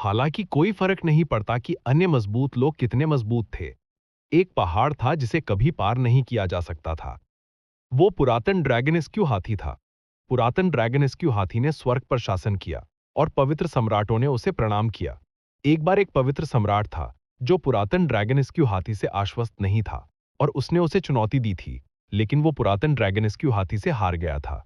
हालांकि कोई फर्क नहीं पड़ता कि अन्य मजबूत लोग कितने मजबूत थे। एक पहाड़ था जिसे कभी पार नहीं किया जा सकता था। वो पुरातन ड्रैगन हाथी था। पुरातन ड्रैगन हाथी ने स्वर्ग पर शासन किया और पवित्र सम्राटों ने उसे प्रणाम किया। एक बार एक पवित्र सम्राट था जो पुरातन ड्रैगन हाथी से आश्वस्त नहीं था और उसने उसे चुनौती दी थी, लेकिन वो पुरातन ड्रैगन हाथी से हार गया था।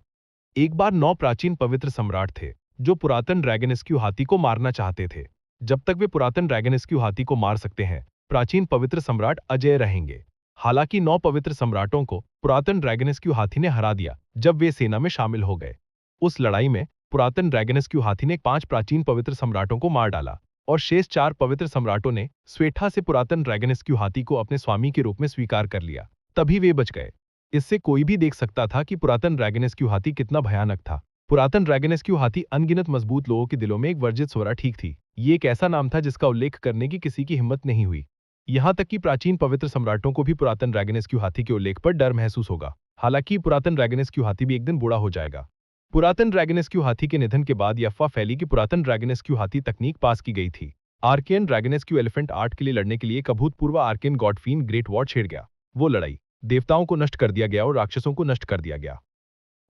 एक बार 9 प्राचीन पवित्र सम्राट थे जो पुरातन ड्रैगन हाथी को मारना चाहते थे। जब तक वे पुरातन ड्रैगन हाथी को मार सकते हैं, प्राचीन पवित्र सम्राट अजय रहेंगे। हालांकि 9 पवित्र सम्राटों को पुरातन ड्रैगन हाथी ने हरा दिया जब वे सेना में शामिल हो गए। उस लड़ाई में पुरातन ड्रैगन हाथी ने 5 प्राचीन पवित्र सम्राटों को मार डाला और शेष 4 पवित्र सम्राटों ने स्वेच्छा से पुरातन ड्रैगन हाथी को अपने स्वामी के रूप में स्वीकार कर लिया। तभी वे बच गए। इससे कोई भी देख सकता था कि पुरातन ड्रैगन हाथी कितना भयानक था। पुरातन ड्रैगन हाथी अनगिनत मजबूत लोगों के दिलों में एक वर्जित स्वरा ठीक थी। ये एक ऐसा नाम था जिसका उल्लेख करने की किसी की हिम्मत नहीं हुई। यहाँ तक कि प्राचीन पवित्र सम्राटों को भी पुरातन ड्रैगन हाथी के उल्लेख पर डर महसूस होगा। हालांकि पुरातन ड्रैगन हाथी भी एक दिन बूढ़ा हो जाएगा। पुरातन ड्रैगन हाथी के निधन के बाद यह अफवाह फैली कि पुरातन ड्रैगन हाथी तकनीक पास की गई थी। आर्केन ड्रैगन एलिफेंट आर्ट के लिए लड़ने के लिए एक अभूतपूर्व आर्केन गॉडफीन ग्रेट वॉर छेड़ गया। वो लड़ाई देवताओं को नष्ट कर दिया गया और राक्षसों को नष्ट कर दिया गया।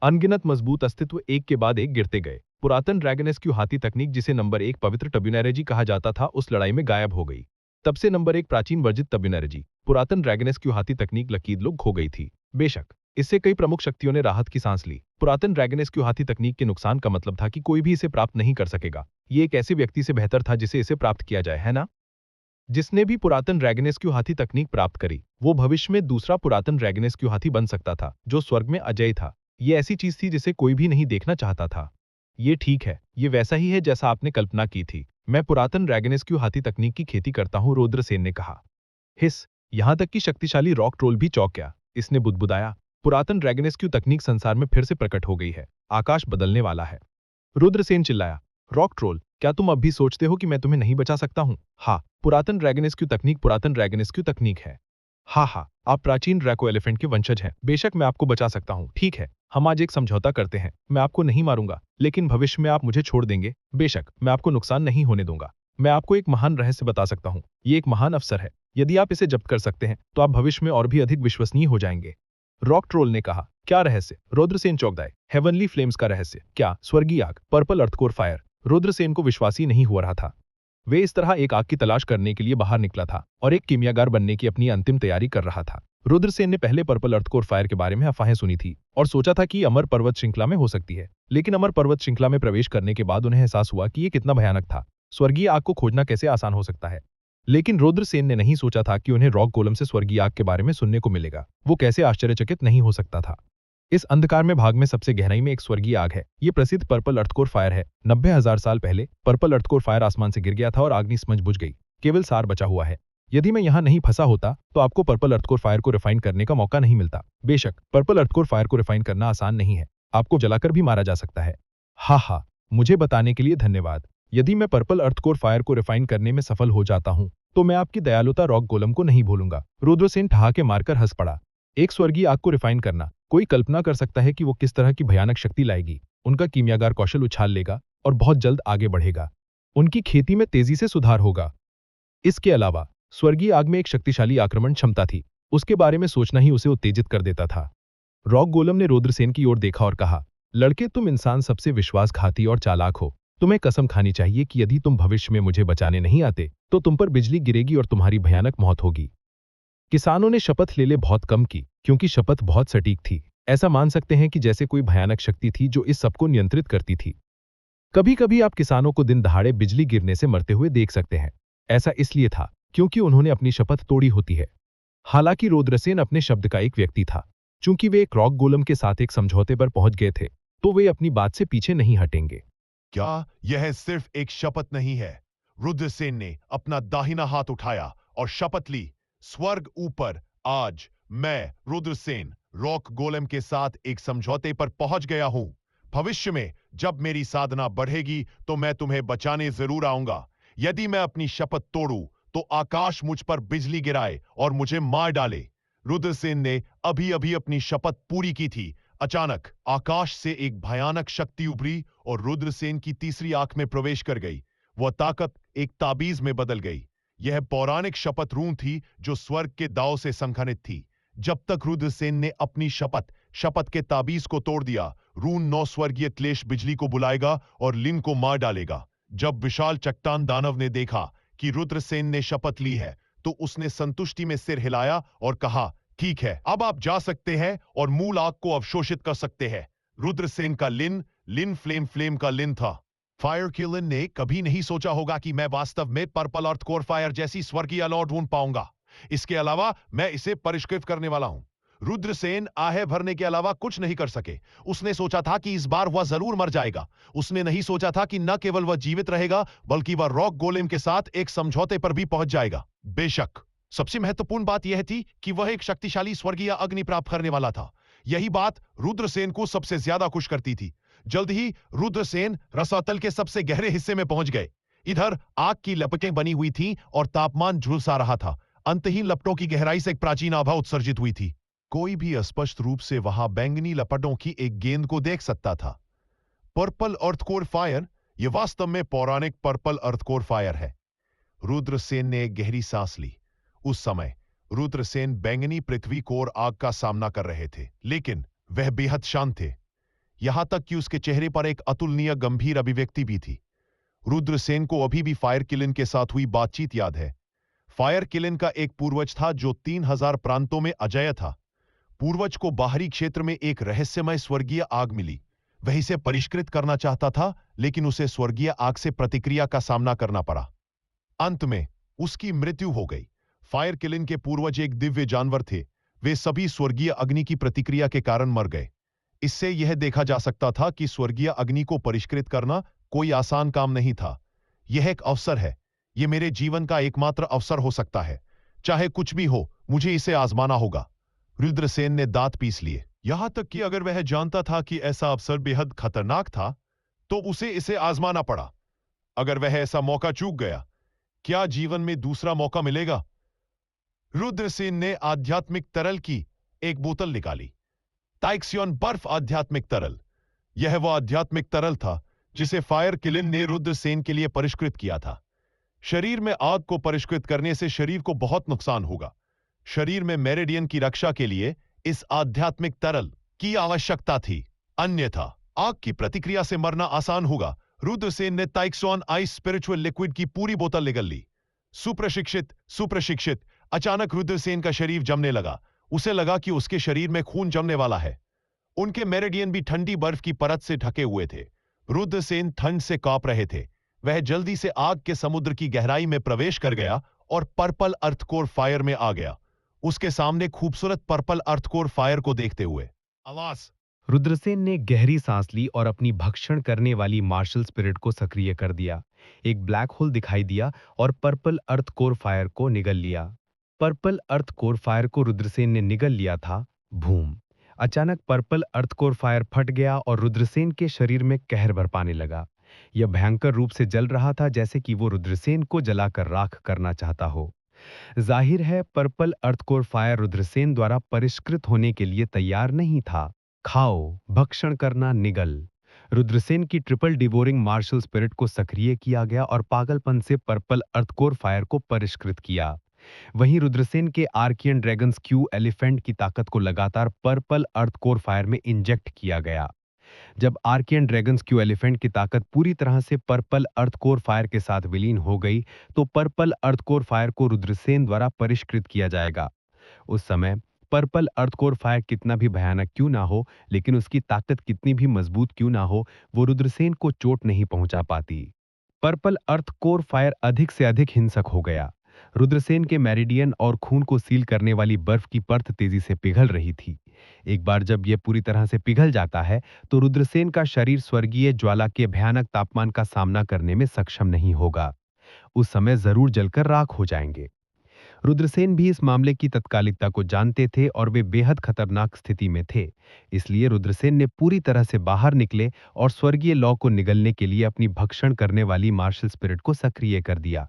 अनगिनत मजबूत अस्तित्व एक के बाद एक गिरते गए। पुरातन ड्रैगन हाथी तकनीक, जिसे नंबर 1 पवित्र टब्यूनरेजी कहा जाता था, उस लड़ाई में गायब हो गई। तब से नंबर 1 प्राचीन वर्जित टब्यूनरेजी पुरातन ड्रैगन हाथी तकनीक लकीर खो गई थी। बेशक इससे कई प्रमुख शक्तियों ने राहत की सांस ली। पुरातन ड्रैगन हाथी तकनीक के नुकसान का मतलब था कि कोई भी इसे प्राप्त नहीं कर सकेगा। ये एक ऐसे व्यक्ति से बेहतर था जिसे इसे प्राप्त किया जाए, है ना? जिसने भी पुरातन ड्रैगन हाथी तकनीक प्राप्त करी, वो भविष्य में दूसरा पुरातन ड्रैगन हाथी बन सकता था जो स्वर्ग में अजय था। ये ऐसी चीज थी जिसे कोई भी नहीं देखना चाहता था। ये ठीक है, ये वैसा ही है जैसा आपने कल्पना की थी। मैं पुरातन ड्रैगन हाथी तकनीक की खेती करता हूँ, रुद्रसेन ने कहा। हिस, यहां तक कि शक्तिशाली रॉक ट्रोल भी चौंक गया। इसने बुदबुदाया, पुरातन ड्रैगन तकनीक संसार में फिर से प्रकट हो गई है। आकाश बदलने वाला है। रुद्रसेन चिल्लाया, रॉक ट्रोल, क्या तुम अब भी सोचते हो कि मैं तुम्हें नहीं बचा सकता हूं? हाँ, पुरातन ड्रैगन तकनीक पुरातन ड्रैगन तकनीक है। हाँ हाँ, आप प्राचीन ड्रैको एलिफेंट के वंशज हैं। बेशक मैं आपको बचा सकता हूँ। ठीक है, हम आज एक समझौता करते हैं। मैं आपको नहीं मारूंगा, लेकिन भविष्य में आप मुझे छोड़ देंगे। बेशक मैं आपको नुकसान नहीं होने दूंगा। मैं आपको एक महान रहस्य बता सकता हूँ। ये एक महान अवसर है। यदि आप इसे जब्त कर सकते हैं तो आप भविष्य में और भी अधिक विश्वसनीय हो जाएंगे। रॉक ट्रोल ने कहा, क्या रहस्य? रुद्रसेन चौंक गए। हेवनली फ्लेम्स का रहस्य। क्या? स्वर्गीय आग, पर्पल अर्थकोर फायर। रुद्रसेन को विश्वास ही नहीं हो रहा था। वे इस तरह एक आग की तलाश करने के लिए बाहर निकला था और एक कीमियागार बनने की अपनी अंतिम तैयारी कर रहा था। रुद्रसेन ने पहले पर्पल अर्थकोर फायर के बारे में अफवाहें सुनी थी और सोचा था कि अमर पर्वत श्रृंखला में हो सकती है, लेकिन अमर पर्वत श्रृंखला में प्रवेश करने के बाद उन्हें एहसास हुआ कि ये कितना भयानक था। स्वर्गीय आग को खोजना कैसे आसान हो सकता है? लेकिन रुद्रसेन ने नहीं सोचा था कि उन्हें रॉक गोलम से स्वर्गीय आग के बारे में सुनने को मिलेगा। वो कैसे आश्चर्यचकित नहीं हो सकता था। इस अंधकार में भाग में सबसे गहराई में एक स्वर्गीय आग है। ये प्रसिद्ध पर्पल अर्थकोर फायर है। 90,000 साल पहले पर्पल अर्थकोर फायर आसमान से गिर गया था और अग्निशमन बुझ गई। केवल सार बचा हुआ है। यदि मैं यहाँ नहीं फंसा होता तो आपको पर्पल अर्थकोर फायर को रिफाइन करने का मौका नहीं मिलता। बेशक पर्पल अर्थकोर फायर को रिफाइन करना आसान नहीं है। आपको जलाकर भी मारा जा सकता है। हाँ, मुझे बताने के लिए धन्यवाद। यदि मैं पर्पल अर्थकोर फायर को रिफाइन करने में सफल हो जाता हूँ तो मैं आपकी दयालुता रॉक गोलम को नहीं भूलूंगा। रुद्रसेन ठहाके मारकर हंस पड़ा। एक स्वर्गीय आग को रिफाइन करना, कोई कल्पना कर सकता है कि वो किस तरह की भयानक शक्ति लाएगी। उनका कीमियागार कौशल उछाल लेगा और बहुत जल्द आगे बढ़ेगा। उनकी खेती में तेजी से सुधार होगा। इसके अलावा स्वर्गीय आग में एक शक्तिशाली आक्रमण क्षमता थी। उसके बारे में सोचना ही उसे उत्तेजित कर देता था। रॉक गोलम ने रुद्रसेन की ओर देखा और कहा, लड़के, तुम इंसान सबसे विश्वासघाती और चालाक हो। तुम्हें कसम खानी चाहिए कि यदि तुम भविष्य में मुझे बचाने नहीं आते तो तुम पर बिजली गिरेगी और तुम्हारी भयानक मौत होगी। किसानों ने शपथ ले ले बहुत कम की, क्योंकि शपथ बहुत सटीक थी। ऐसा मान सकते हैं कि जैसे कोई भयानक शक्ति थी जो इस सबको नियंत्रित करती थी। कभी कभी आप किसानों को दिन दहाड़े बिजली गिरने से मरते हुए देख सकते हैं। ऐसा इसलिए था क्योंकि उन्होंने अपनी शपथ तोड़ी होती है। हालांकि रुद्रसेन अपने शब्द का एक व्यक्ति था। चूंकि वे एक रॉक गोलम के साथ एक समझौते पर पहुंच गए थे तो वे अपनी बात से पीछे नहीं हटेंगे। क्या यह सिर्फ एक शपथ नहीं है? रुद्रसेन ने अपना दाहिना हाथ उठाया और शपथ ली, स्वर्ग ऊपर, आज मैं रुद्रसेन रॉक गोलेम के साथ एक समझौते पर पहुंच गया हूं। भविष्य में जब मेरी साधना बढ़ेगी तो मैं तुम्हें बचाने जरूर आऊंगा। यदि मैं अपनी शपथ तोड़ूं तो आकाश मुझ पर बिजली गिराए और मुझे मार डाले। रुद्रसेन ने अभी अभी अपनी शपथ पूरी की थी। अचानक आकाश से एक भयानक शक्ति उभरी और रुद्रसेन की तीसरी आंख में प्रवेश कर गई। वह ताकत एक ताबीज में बदल गई। यह पौराणिक शपथ रून थी जो स्वर्ग के दाव से संघनित थी। जब तक रुद्रसेन ने अपनी शपथ के ताबीज को तोड़ दिया, रून 9 स्वर्गीय क्लेश बिजली को बुलाएगा और लिन को मार डालेगा। जब विशाल चट्टान दानव ने देखा कि रुद्रसेन ने शपथ ली है, तो उसने संतुष्टि में सिर हिलाया और कहा, ठीक है, अब आप जा सकते हैं और मूल आग को अवशोषित कर सकते हैं। रुद्रसेन का लिन फ्लेम का लिन था। फायर किलिन ने कभी नहीं सोचा होगा कि मैं वास्तव में पर्पल अर्थ कोर फायर जैसी स्वर्गीय लौ ढूंढ पाऊंगा। इसके अलावा मैं इसे परिष्कृत करने वाला हूं। रुद्रसेन आहे भरने के अलावा कुछ नहीं कर सके। उसने सोचा था कि इस बार वह जरूर मर जाएगा। उसने नहीं सोचा था कि न केवल वह जीवित रहेगा, बल्कि वह रॉक गोलेम के साथ एक समझौते पर भी पहुंच जाएगा। बेशक सबसे महत्वपूर्ण बात यह थी कि वह एक शक्तिशाली स्वर्गीय अग्नि प्राप्त करने वाला था। यही बात रुद्रसेन को सबसे ज्यादा खुश करती थी। जल्द ही रुद्रसेन रसातल के सबसे गहरे हिस्से में पहुंच गए। इधर आग की लपटें बनी हुई थीं और तापमान झुलसा रहा था। अंतहीन लपटों की गहराई से एक प्राचीन आभा उत्सर्जित हुई थी। कोई भी स्पष्ट रूप से वहां बैंगनी लपटों की एक गेंद को देख सकता था। पर्पल अर्थकोर फायर, यह वास्तव में पौराणिक पर्पल अर्थकोर फायर है। रुद्रसेन ने एक गहरी सांस ली। उस समय रुद्रसेन बैंगनी पृथ्वी कोर आग का सामना कर रहे थे, लेकिन वह बेहद शांत थे। यहां तक कि उसके चेहरे पर एक अतुलनीय गंभीर अभिव्यक्ति भी थी। रुद्रसेन को अभी भी फायर किलिन के साथ हुई बातचीत याद है। फायर किलिन का एक पूर्वज था जो 3000 प्रांतों में अजेय था। पूर्वज को बाहरी क्षेत्र में एक रहस्यमय स्वर्गीय आग मिली। वह इसे परिष्कृत करना चाहता था, लेकिन उसे स्वर्गीय आग से प्रतिक्रिया का सामना करना पड़ा। अंत में उसकी मृत्यु हो गई। फायर किलिन के पूर्वज एक दिव्य जानवर थे। वे सभी स्वर्गीय अग्नि की प्रतिक्रिया के कारण मर गए। इससे यह देखा जा सकता था कि स्वर्गीय अग्नि को परिष्कृत करना कोई आसान काम नहीं था। यह एक अवसर है। यह मेरे जीवन का एकमात्र अवसर हो सकता है। चाहे कुछ भी हो, मुझे इसे आजमाना होगा। रुद्रसेन ने दांत पीस लिए। यहां तक कि अगर वह जानता था कि ऐसा अवसर बेहद खतरनाक था, तो उसे इसे आजमाना पड़ा। अगर वह ऐसा मौका चूक गया, क्या जीवन में दूसरा मौका मिलेगा? रुद्रसेन ने आध्यात्मिक तरल की एक बोतल निकाली। टाइक्सियन बर्फ आध्यात्मिक तरल। यह वह आध्यात्मिक तरल था जिसे फायर किलिन ने रुद्रसेन के लिए परिष्कृत किया था। शरीर में आग को परिष्कृत करने से शरीर को बहुत नुकसान होगा। शरीर में मेरिडियन की रक्षा के लिए इस आध्यात्मिक तरल की आवश्यकता थी, अन्यथा आग की प्रतिक्रिया से मरना आसान होगा। रुद्रसेन ने टाइक्सॉन आइस स्पिरिचुअल लिक्विड की पूरी बोतल निगल ली। सुप्रशिक्षित। अचानक रुद्रसेन का शरीर जमने लगा। उसे लगा कि उसके शरीर में खून जमने वाला है। उनके मेरिडियन भी ठंडी बर्फ की परत से ढके हुए थे। रुद्रसेन ठंड से कांप रहे थे। वह जल्दी से आग के समुद्र की गहराई में प्रवेश कर गया और पर्पल अर्थकोर फायर में आ गया। उसके सामने खूबसूरत पर्पल अर्थकोर फायर को देखते हुए आवाज। रुद्रसेन ने गहरी सांस ली और अपनी भक्षण करने वाली मार्शल स्पिरिट को सक्रिय कर दिया। एक ब्लैक होल दिखाई दिया और पर्पल अर्थ कोर फायर को निगल लिया। पर्पल अर्थ कोर फायर को रुद्रसेन ने निगल लिया था। भूम! अचानक पर्पल अर्थ कोर फायर फट गया और रुद्रसेन के शरीर में कहर बरपाने लगा। यह भयंकर रूप से जल रहा था, जैसे कि वो रुद्रसेन को जलाकर राख करना चाहता हो। जाहिर है, purple earth core fire Rudrasen द्वारा परिष्कृत होने के लिए तैयार नहीं था। खाओ, भक्षण करना, निगल। रुद्रसेन की ट्रिपल डिवोरिंग मार्शल स्पिरिट को सक्रिय किया गया और पागलपन से पर्पल अर्थकोर फायर को परिष्कृत किया। वहीं रुद्रसेन के आर्कियन ड्रैगन्स क्यू एलिफेंट की ताकत को लगातार पर्पल अर्थकोर फायर में इंजेक्ट किया गया। जब आर्कियन ड्रैगन्स क्यू एलिफेंट की ताकत पूरी तरह से पर्पल अर्थकोर फायर के साथ विलीन हो गई, तो पर्पल अर्थकोर फायर को रुद्रसेन द्वारा परिष्कृत किया जाएगा। उस समय पर्पल अर्थकोर फायर कितना भी भयानक क्यों ना हो, लेकिन उसकी ताकत कितनी भी मजबूत क्यों ना हो, वो रुद्रसेन को चोट नहीं पहुंचा पाती। पर्पल अर्थ कोर फायर अधिक से अधिक हिंसक हो गया। रुद्रसेन के मेरिडियन और खून को सील करने वाली बर्फ की परत तेजी से पिघल रही थी। एक बार जब यह पूरी तरह से पिघल जाता है, तो रुद्रसेन का शरीर स्वर्गीय ज्वाला के भयानक तापमान का सामना करने में सक्षम नहीं होगा। उस समय जरूर जलकर राख हो जाएंगे। रुद्रसेन भी इस मामले की तत्कालिकता को जानते थे और वे बेहद खतरनाक स्थिति में थे। इसलिए रुद्रसेन ने पूरी तरह से बाहर निकले और स्वर्गीय लौ को निगलने के लिए अपनी भक्षण करने वाली मार्शल स्पिरिट को सक्रिय कर दिया।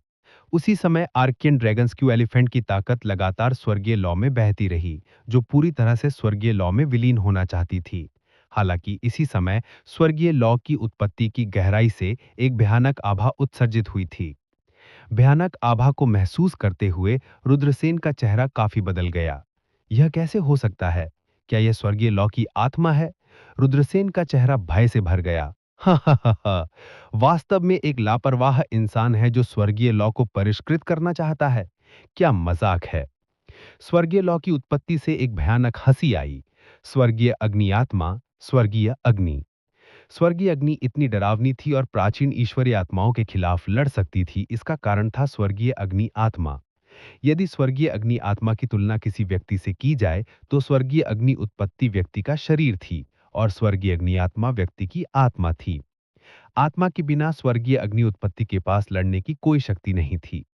उसी समय आर्कियन ड्रैगन्स क्यू एलिफेंट की ताकत लगातार स्वर्गीय लौ में बहती रही, जो पूरी तरह से स्वर्गीय लौ में विलीन होना चाहती थी। हालांकि इसी समय स्वर्गीय लॉ की उत्पत्ति की गहराई से एक भयानक आभा उत्सर्जित हुई थी। भयानक आभा को महसूस करते हुए रुद्रसेन का चेहरा काफी बदल गया। यह कैसे हो सकता है? क्या यह स्वर्गीय लौ की आत्मा है? रुद्रसेन का चेहरा भय से भर गया। हा हा हा हा। वास्तव में एक लापरवाह इंसान है जो स्वर्गीय लौ को परिष्कृत करना चाहता है। क्या मजाक है। स्वर्गीय लौ की उत्पत्ति से एक भयानक हंसी आई। स्वर्गीय अग्नि आत्मा, स्वर्गीय अग्नि। स्वर्गीय अग्नि इतनी डरावनी थी और प्राचीन ईश्वरीय आत्माओं के खिलाफ लड़ सकती थी। इसका कारण था स्वर्गीय अग्नि आत्मा। यदि स्वर्गीय अग्नि आत्मा की तुलना किसी व्यक्ति से की जाए तो स्वर्गीय अग्नि उत्पत्ति व्यक्ति का शरीर थी और स्वर्गीय अग्नि आत्मा व्यक्ति की आत्मा थी। आत्मा के बिना स्वर्गीय अग्नि उत्पत्ति के पास लड़ने की कोई शक्ति नहीं थी।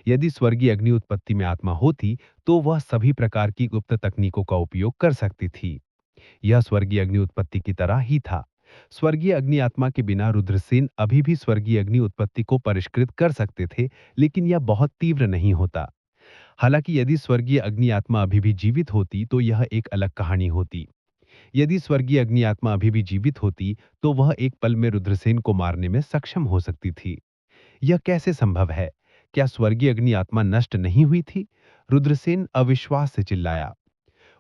यदि स्वर्गीय अग्नि उत्पत्ति में आत्मा होती तो वह सभी प्रकार की गुप्त तकनीकों का उपयोग कर सकती थी। यह स्वर्गीय अग्नि उत्पत्ति की तरह ही था। स्वर्गीय अग्नि आत्मा के बिना रुद्रसेन अभी भी स्वर्गीय अग्नि उत्पत्ति को परिष्कृत कर सकते थे, लेकिन यह बहुत तीव्र नहीं होता। हालांकि यदि स्वर्गीय अग्नि आत्मा अभी भी जीवित होती तो यह एक अलग कहानी होती। यदि स्वर्गीय अग्नि आत्मा अभी भी जीवित होती तो वह एक पल में रुद्रसेन को मारने में सक्षम हो सकती थी। यह कैसे संभव है? क्या स्वर्गीय अग्नि आत्मा नष्ट नहीं हुई थी? रुद्रसेन अविश्वास से चिल्लाया।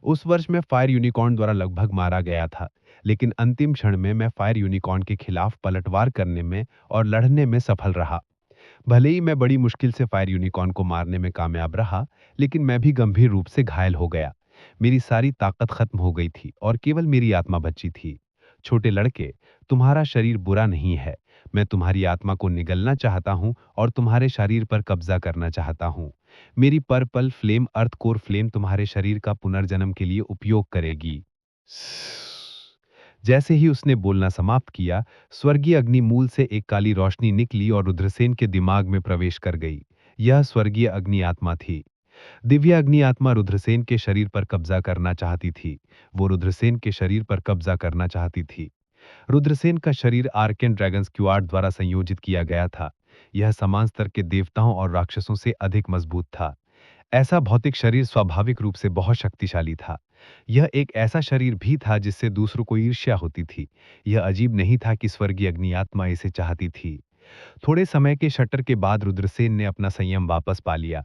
उस वर्ष मैं फायर यूनिकॉर्न द्वारा लगभग मारा गया था, लेकिन अंतिम क्षण में मैं फायर यूनिकॉर्न के खिलाफ पलटवार करने में और लड़ने में सफल रहा। भले ही मैं बड़ी मुश्किल से फायर यूनिकॉर्न को मारने में कामयाब रहा, लेकिन मैं भी गंभीर रूप से घायल हो गया। मेरी सारी ताकत खत्म हो गई थी और केवल मेरी आत्मा बची थी। छोटे लड़के, तुम्हारा शरीर बुरा नहीं है। मैं तुम्हारी आत्मा को निगलना चाहता हूं और तुम्हारे शरीर पर कब्जा करना चाहता हूं। मेरी purple flame earth core flame तुम्हारे शरीर का पुनर्जन्म के लिए उपयोग करेगी। जैसे ही उसने बोलना समाप्त किया, स्वर्गीय अग्निमूल से एक काली रोशनी निकली और रुद्रसेन के दिमाग में प्रवेश कर गई। यह स्वर्गीय अग्नि आत्मा थी। दिव्य अग्नि आत्मा रुद्रसेन के शरीर पर कब्जा करना चाहती थी। वो रुद्रसेन के शरीर पर कब्जा करना चाहती थी। रुद्रसेन का शरीर आर्केन ड्रैगन स्क्वाड द्वारा संयोजित किया गया था। यह समान स्तर के देवताओं और राक्षसों से अधिक मजबूत था। ऐसा भौतिक शरीर स्वाभाविक रूप से बहुत शक्तिशाली था। यह एक ऐसा शरीर भी था जिससे दूसरों को ईर्ष्या होती थी। यह अजीब नहीं था कि स्वर्गीय अग्नि आत्मा इसे चाहती थी। थोड़े समय के शटर के बाद रुद्रसेन ने अपना संयम वापस पा लिया।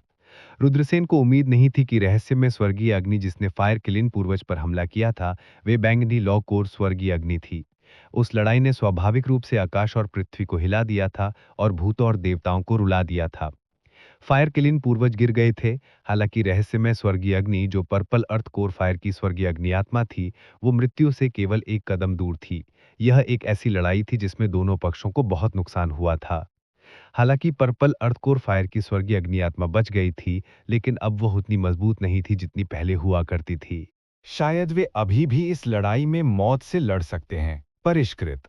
रुद्रसेन को उम्मीद नहीं थी कि रहस्य में स्वर्गीय अग्नि जिसने फायर किलिन पूर्वज पर हमला किया था, वे बैंगनी लॉ कोर स्वर्गीय अग्नि थी। उस लड़ाई ने स्वाभाविक रूप से आकाश और पृथ्वी को हिला दिया था और भूतों और देवताओं को रुला दिया था। फायर किलिन पूर्वज गिर गए थे। हालांकि रहस्यमय स्वर्गीय अग्नि जो पर्पल अर्थ कोर फायर की स्वर्गीय अग्नि आत्मा थी, वो मृत्यु से केवल एक कदम दूर थी। यह एक ऐसी लड़ाई थी जिसमें दोनों पक्षों को बहुत नुकसान हुआ था। हालांकि पर्पल अर्थ कोर फायर की स्वर्गीय अग्नि आत्मा बच गई थी, लेकिन अब वह उतनी मजबूत नहीं थी जितनी पहले हुआ करती थी। शायद वे अभी भी इस लड़ाई में मौत से लड़ सकते हैं। परिष्कृत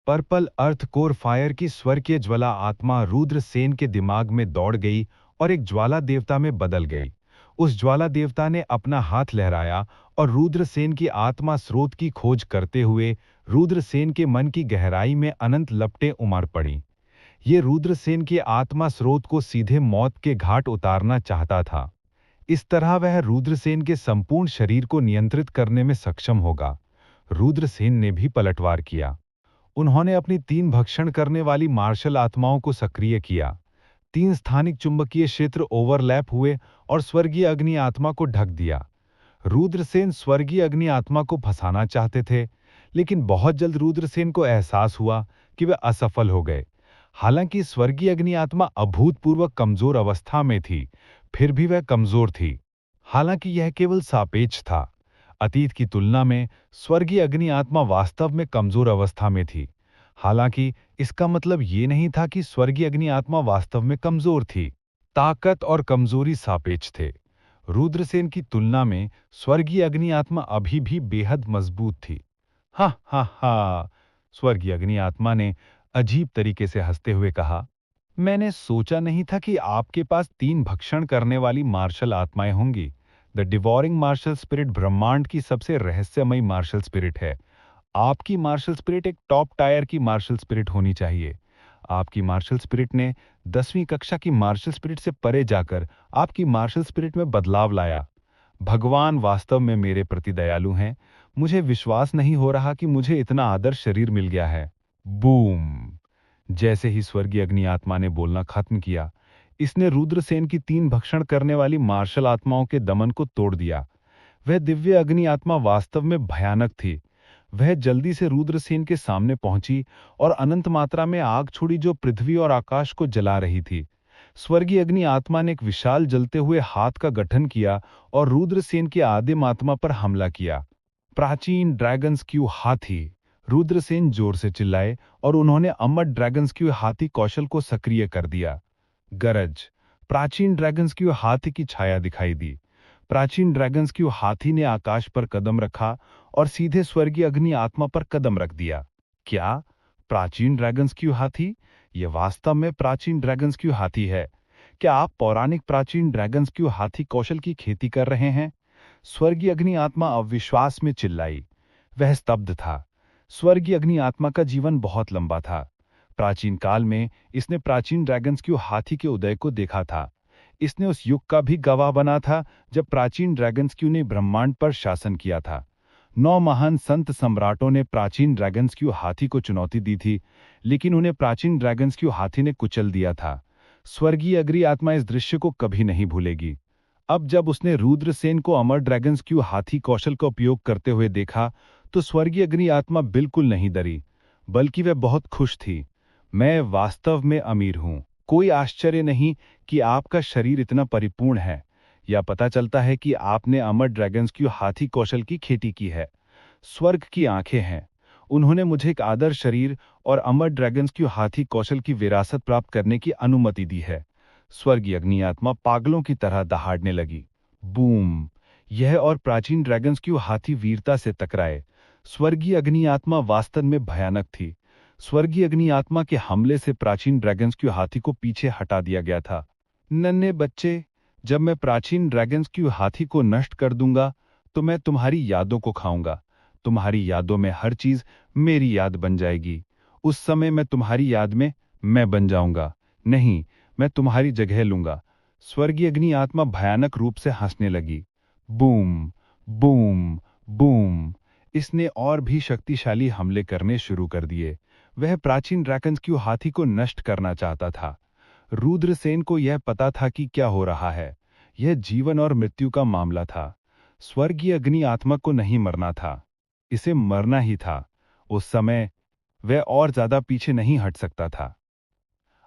पर्पल अर्थ कोर फायर की स्वर्गीय ज्वाला आत्मा रुद्रसेन के दिमाग में दौड़ गई और एक ज्वाला देवता में बदल गई। उस ज्वाला देवता ने अपना हाथ लहराया और रुद्रसेन की आत्मा स्रोत की खोज करते हुए रुद्रसेन के मन की गहराई में अनंत लपटें उमड़ पड़ी। ये रुद्रसेन की आत्मा स्रोत को सीधे मौत के घाट उतारना चाहता था। इस तरह वह रुद्रसेन के संपूर्ण शरीर को नियंत्रित करने में सक्षम होगा। रुद्रसेन ने भी पलटवार किया। उन्होंने अपनी 3 भक्षण करने वाली मार्शल आत्माओं को सक्रिय किया। 3 स्थानिक चुंबकीय क्षेत्र ओवरलैप हुए और स्वर्गीय अग्नि आत्मा को ढक दिया। रुद्रसेन स्वर्गीय अग्नि आत्मा को फंसाना चाहते थे, लेकिन बहुत जल्द रुद्रसेन को एहसास हुआ कि वे असफल हो गए। हालांकि स्वर्गीय अग्नि आत्मा अभूतपूर्व कमजोर अवस्था में थी, फिर भी वह कमजोर थी। हालांकि यह केवल सापेक्ष था। अतीत की तुलना में स्वर्गीय अग्नि आत्मा वास्तव में कमजोर अवस्था में थी। हालांकि इसका मतलब ये नहीं था कि स्वर्गीय अग्नि आत्मा वास्तव में कमजोर थी। ताकत और कमजोरी सापेक्ष थे। रुद्रसेन की तुलना में स्वर्गीय अग्नि आत्मा अभी भी बेहद मजबूत थी। हा हा हा, स्वर्गीय अग्नि आत्मा ने अजीब तरीके से हंसते हुए कहा, मैंने सोचा नहीं था कि आपके पास 3 भक्षण करने वाली मार्शल आत्माएं होंगी। द डिवोरिंग मार्शल स्पिरिट ब्रह्मांड की सबसे रहस्यमयी मार्शल स्पिरिट है। आपकी मार्शल स्पिरिट एक टॉप टायर की मार्शल स्पिरिट होनी चाहिए। आपकी मार्शल स्पिरिट ने 10वीं कक्षा की मार्शल स्पिरिट से परे जाकर आपकी मार्शल स्पिरिट में बदलाव लाया। भगवान वास्तव में मेरे प्रति दयालु हैं। मुझे विश्वास नहीं हो रहा कि मुझे इतना आदर्श शरीर मिल गया है। बूम! जैसे ही स्वर्गीय अग्नि आत्मा ने बोलना खत्म किया, इसने रुद्रसेन की 3 भक्षण करने वाली मार्शल आत्माओं के दमन को तोड़ दिया। वह दिव्य अग्नि आत्मा वास्तव में भयानक थी। वह जल्दी से रुद्रसेन के सामने पहुंची और अनंत मात्रा में आग छोड़ी जो पृथ्वी और आकाश को जला रही थी। स्वर्गीय अग्नि आत्मा ने एक विशाल जलते हुए हाथ का गठन किया और रुद्रसेन की आदिम आत्मा पर हमला किया। प्राचीन ड्रैगन्स क्यू हाथी! रुद्रसेन जोर से चिल्लाए और उन्होंने अमर ड्रैगन्स क्यू हाथी कौशल को सक्रिय कर दिया। गरज! प्राचीन ड्रैगन्स क्यू हाथी की छाया दिखाई दी। प्राचीन ड्रैगन्स क्यू हाथी ने आकाश पर कदम रखा और सीधे स्वर्गीय अग्नि आत्मा पर कदम रख दिया। क्या? प्राचीन ड्रैगन्स क्यू हाथी? यह वास्तव में प्राचीन ड्रैगन्स क्यू हाथी है। क्या आप पौराणिक प्राचीन ड्रैगन्स क्यू हाथी कौशल की खेती कर रहे हैं? स्वर्गीय अग्नि आत्मा अविश्वास में चिल्लाई। वह स्तब्ध था। स्वर्गीय अग्नि आत्मा का जीवन बहुत लंबा था। प्राचीन काल में इसने प्राचीन ड्रैगन्स क्यू हाथी के उदय को देखा था। इसने उस युग का भी गवाह बना था जब प्राचीन ड्रैगन्स क्यू ने ब्रह्मांड पर शासन किया था। 9 महान संत सम्राटों ने प्राचीन ड्रैगन्स क्यू हाथी को चुनौती दी थी, लेकिन उन्हें प्राचीन ड्रैगन्स क्यू हाथी ने कुचल दिया था। स्वर्गीय अग्नि आत्मा इस दृश्य को कभी नहीं भूलेगी। अब जब उसने रुद्रसेन को अमर ड्रैगन्स क्यू हाथी कौशल का उपयोग करते हुए देखा, तो स्वर्गीय अग्नि आत्मा बिल्कुल नहीं डरी, बल्कि वह बहुत खुश थी। मैं वास्तव में अमीर हूं। कोई आश्चर्य नहीं कि आपका शरीर इतना परिपूर्ण है। यह पता चलता है कि आपने अमर ड्रैगन्स क्यू हाथी कौशल की खेती की है। स्वर्ग की आंखें हैं। उन्होंने मुझे एक आदर्श शरीर और अमर ड्रैगन्स क्यू हाथी कौशल की विरासत प्राप्त करने की अनुमति दी है। स्वर्गीय अग्नि आत्मा पागलों की तरह दहाड़ने लगी। बूम! यह और प्राचीन ड्रैगन्स क्यू हाथी वीरता से टकराए। स्वर्गीय अग्नि आत्मा वास्तव में भयानक थी। स्वर्गीय अग्नि आत्मा के हमले से प्राचीन ड्रैगन्स क्यू हाथी को पीछे हटा दिया गया था। नन्हे बच्चे, जब मैं प्राचीन ड्रैगन्स क्यू हाथी को नष्ट कर दूंगा, तो मैं तुम्हारी यादों को खाऊंगा। तुम्हारी यादों में हर चीज मेरी याद बन जाएगी। उस समय मैं तुम्हारी याद में मैं बन जाऊंगा। नहीं, मैं तुम्हारी जगह लूंगा। स्वर्गीय अग्नि आत्मा भयानक रूप से हंसने लगी। बूम! बूम! बूम! इसने और भी शक्तिशाली हमले करने शुरू कर दिए। वह प्राचीन ड्रैगन्स क्यू हाथी को नष्ट करना चाहता था। रुद्रसेन को यह पता था कि क्या हो रहा है। यह जीवन और मृत्यु का मामला था। स्वर्गीय अग्नि आत्मा को नहीं मरना था, इसे मरना ही था। उस समय वह और ज्यादा पीछे नहीं हट सकता था।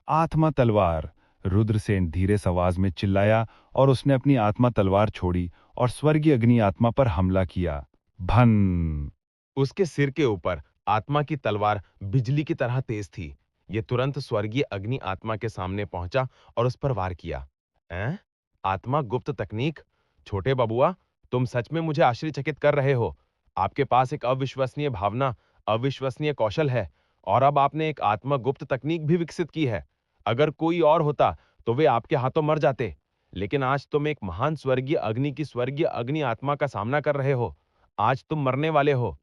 आत्मा तलवार! रुद्रसेन धीरे आवाज में चिल्लाया और उसने अपनी आत्मा तलवार छोड़ी और स्वर्गीय अग्नि आत्मा पर हमला किया। भन! उसके सिर के ऊपर आत्मा की तलवार बिजली की तरह तेज थी। ये तुरंत स्वर्गीय अग्नि आत्मा के सामने पहुंचा और उस पर वार किया। हैं? आत्मा गुप्त तकनीक? छोटे बबुआ, तुम सच में मुझे आश्चर्यचकित कर रहे हो। आपके पास एक अविश्वसनीय भावना, अविश्वसनीय कौशल है, और अब आपने एक आत्मा गुप्त तकनीक भी विकसित की है। अगर कोई और होता तो वे आपके हाथों मर जाते, लेकिन आज तुम एक महान स्वर्गीय अग्नि की स्वर्गीय अग्नि आत्मा का सामना कर रहे हो। आज तुम मरने वाले हो।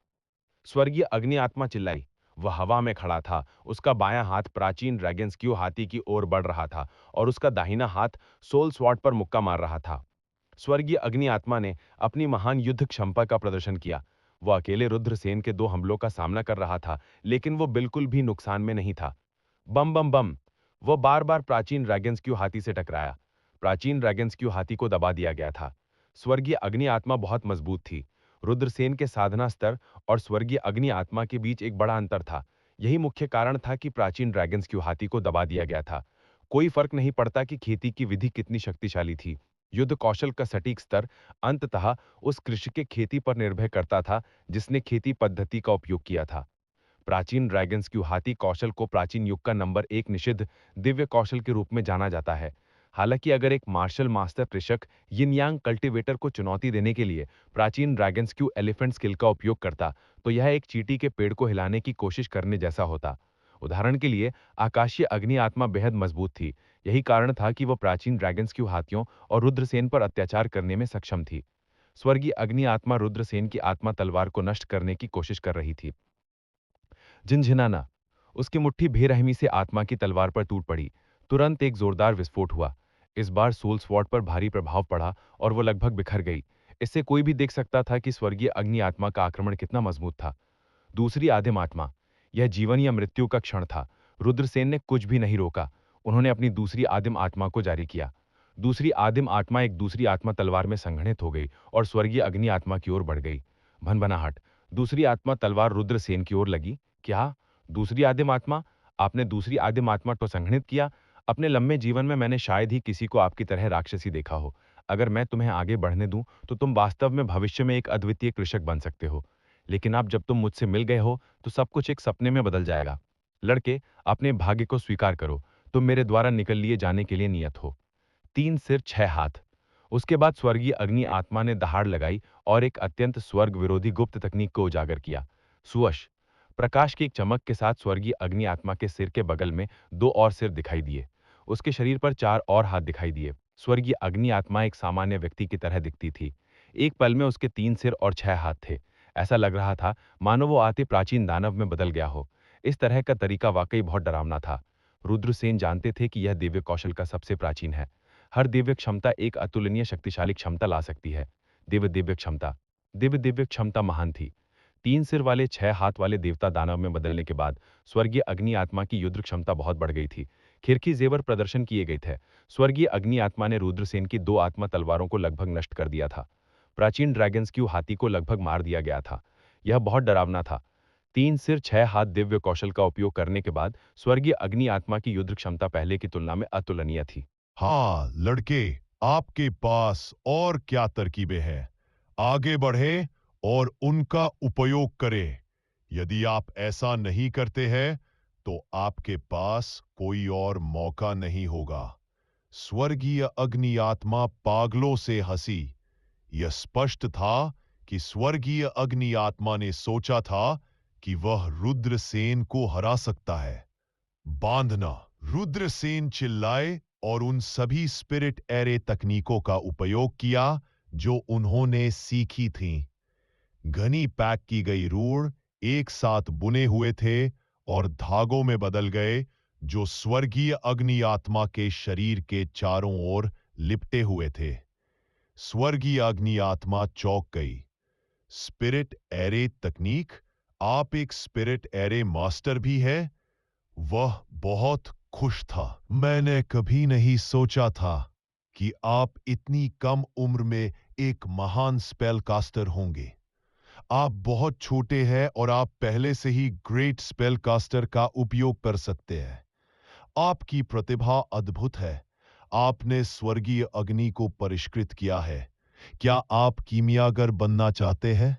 स्वर्गीय अग्नि आत्मा चिल्लाई। वह हवा में खड़ा था। उसका बायां हाथ प्राचीन ड्रैगन्स क्यू हाथी की ओर बढ़ रहा था और उसका दाहिना हाथ सोल स्वॉर्ड पर मुक्का मार रहा था। स्वर्गीय अग्नि आत्मा ने अपनी महान युद्ध क्षमता का प्रदर्शन किया। वह अकेले रुद्रसेन के 2 हमलों का सामना कर रहा था, लेकिन वो बिल्कुल भी नुकसान में नहीं था। बम बम बम! वो बार बार प्राचीन ड्रैगन्स क्यू हाथी से टकराया। प्राचीन ड्रैगन्स क्यू हाथी को दबा दिया गया था। स्वर्गीय अग्नि आत्मा बहुत मजबूत थी। रुद्रसेन के साधना स्तर और स्वर्गीय अग्नि आत्मा के बीच एक बड़ा अंतर था। यही मुख्य कारण था कि प्राचीन ड्रैगन्स क्यू हाथी को दबा दिया गया था। कोई फर्क नहीं पड़ता कि खेती की विधि कितनी शक्तिशाली थी। युद्ध कौशल का सटीक स्तर अंततः उस कृषि के खेती पर निर्भर करता था जिसने खेती पद्धति का उपयोग किया था। प्राचीन ड्रैगन्स क्यू हाथी कौशल को प्राचीन युग का नंबर 1 निषिद्ध दिव्य कौशल के रूप में जाना जाता है। हालांकि अगर एक मार्शल मास्टर कृषक यिन यांग कल्टीवेटर को चुनौती देने के लिए प्राचीन ड्रैगन्स क्यू एलिफेंट स्किल का उपयोग करता, तो यह एक चींटी के पेड़ को हिलाने की कोशिश करने जैसा होता। उदाहरण के लिए, आकाशीय अग्नि आत्मा बेहद मजबूत थी। यही कारण था कि वह प्राचीन ड्रैगन्स क्यू हाथियों और रुद्रसेन पर अत्याचार करने में सक्षम थी। स्वर्गीय अग्नि आत्मा रुद्रसेन की आत्मा तलवार को नष्ट करने की कोशिश कर रही थी। झिनझिनाना! उसकी मुट्ठी बेरहमी से आत्मा की तलवार पर टूट पड़ी। तुरंत एक जोरदार विस्फोट हुआ। इस बार सोल स्वॉर्ड पर भारी प्रभाव पड़ा और वो लगभग बिखर गई। इससे कोई भी देख सकता था कि स्वर्गीय अग्नि आत्मा का आक्रमण कितना मजबूत था। दूसरी आदिम आत्मा। यह जीवन या मृत्यु का क्षण था। रुद्रसेन ने कुछ भी नहीं रोका। उन्होंने अपनी दूसरी आदिम आत्मा को जारी किया। दूसरी आदिम आत्मा एक दूसरी आत्मा तलवार में संघनित हो गई और स्वर्गीय अग्नि आत्मा की ओर बढ़ गई। भनभनाहट। दूसरी आत्मा तलवार रुद्रसेन की ओर लगी। क्या? दूसरी आदिम आत्मा? आपने दूसरी आदिम आत्मा को संघनित किया? अपने लंबे जीवन में मैंने शायद ही किसी को आपकी तरह राक्षसी देखा हो। अगर मैं तुम्हें आगे बढ़ने दूं, तो तुम वास्तव में भविष्य में एक अद्वितीय कृषक बन सकते हो। लेकिन अब जब तुम मुझसे मिल गए हो, तो सब कुछ एक सपने में बदल जाएगा। लड़के, अपने भाग्य को स्वीकार करो। तुम मेरे द्वारा निकल लिए जाने के लिए नियत हो। 3 सिर 6 हाथ। उसके बाद स्वर्गीय अग्नि आत्मा ने दहाड़ लगाई और एक अत्यंत स्वर्ग विरोधी गुप्त तकनीक को उजागर किया। सुअश। प्रकाश की एक चमक के साथ स्वर्गीय अग्नि आत्मा के सिर के बगल में 2 और सिर दिखाई दिए। उसके शरीर पर 4 और हाथ दिखाई दिए। स्वर्गीय अग्नि आत्मा एक सामान्य व्यक्ति की तरह दिखती थी। एक पल में उसके 3 सिर और 6 हाथ थे। ऐसा लग रहा था मानो वो आते प्राचीन दानव में बदल गया हो। इस तरह का तरीका वाकई बहुत डरावना था। रुद्रसेन जानते थे कि यह दिव्य कौशल का सबसे प्राचीन है। हर दिव्य क्षमता एक अतुलनीय शक्तिशाली क्षमता ला सकती है। दिव्य दिव्य क्षमता। दिव्य दिव्य क्षमता महान थी। 3 सिर वाले 6 हाथ वाले देवता दानव में बदलने के बाद स्वर्गीय अग्नि आत्मा की युद्ध क्षमता बहुत बढ़ गई थी। खिरकी जेवर प्रदर्शन किए गए थे। स्वर्गीय अग्नि आत्मा ने रुद्रसेन की 2 आत्मा तलवारों को लगभग नष्ट कर दिया था। प्राचीन ड्रैगन्स क्यू हाथी को लगभग मार दिया गया था। यह बहुत डरावना था। 3 सिर 6 हाथ दिव्य कौशल का उपयोग करने के बाद स्वर्गीय अग्नि आत्मा की युद्ध क्षमता पहले की तुलना में अतुलनीय थी। हाँ लड़के, आपके पास और क्या तरकीबें हैं? आगे बढ़े और उनका उपयोग करें। यदि आप ऐसा नहीं करते हैं, तो आपके पास कोई और मौका नहीं होगा। स्वर्गीय अग्नि आत्मा पागलों से हंसी। यह स्पष्ट था कि स्वर्गीय अग्नि आत्मा ने सोचा था कि वह रुद्रसेन को हरा सकता है। बांधना। रुद्रसेन चिल्लाए और उन सभी स्पिरिट एरे तकनीकों का उपयोग किया जो उन्होंने सीखी थीं। घनी पैक की गई रूढ़ एक साथ बुने हुए थे और धागों में बदल गए, जो स्वर्गीय अग्नि आत्मा के शरीर के चारों ओर लिपटे हुए थे। स्वर्गीय अग्नि आत्मा चौंक गई। स्पिरिट एरे तकनीक? आप एक स्पिरिट एरे मास्टर भी है? वह बहुत खुश था। मैंने कभी नहीं सोचा था कि आप इतनी कम उम्र में एक महान स्पेल कास्टर होंगे। आप बहुत छोटे हैं और आप पहले से ही ग्रेट स्पेल कास्टर का उपयोग कर सकते हैं। आपकी प्रतिभा अद्भुत है। आपने स्वर्गीय अग्नि को परिष्कृत किया है। क्या आप कीमियागर बनना चाहते हैं?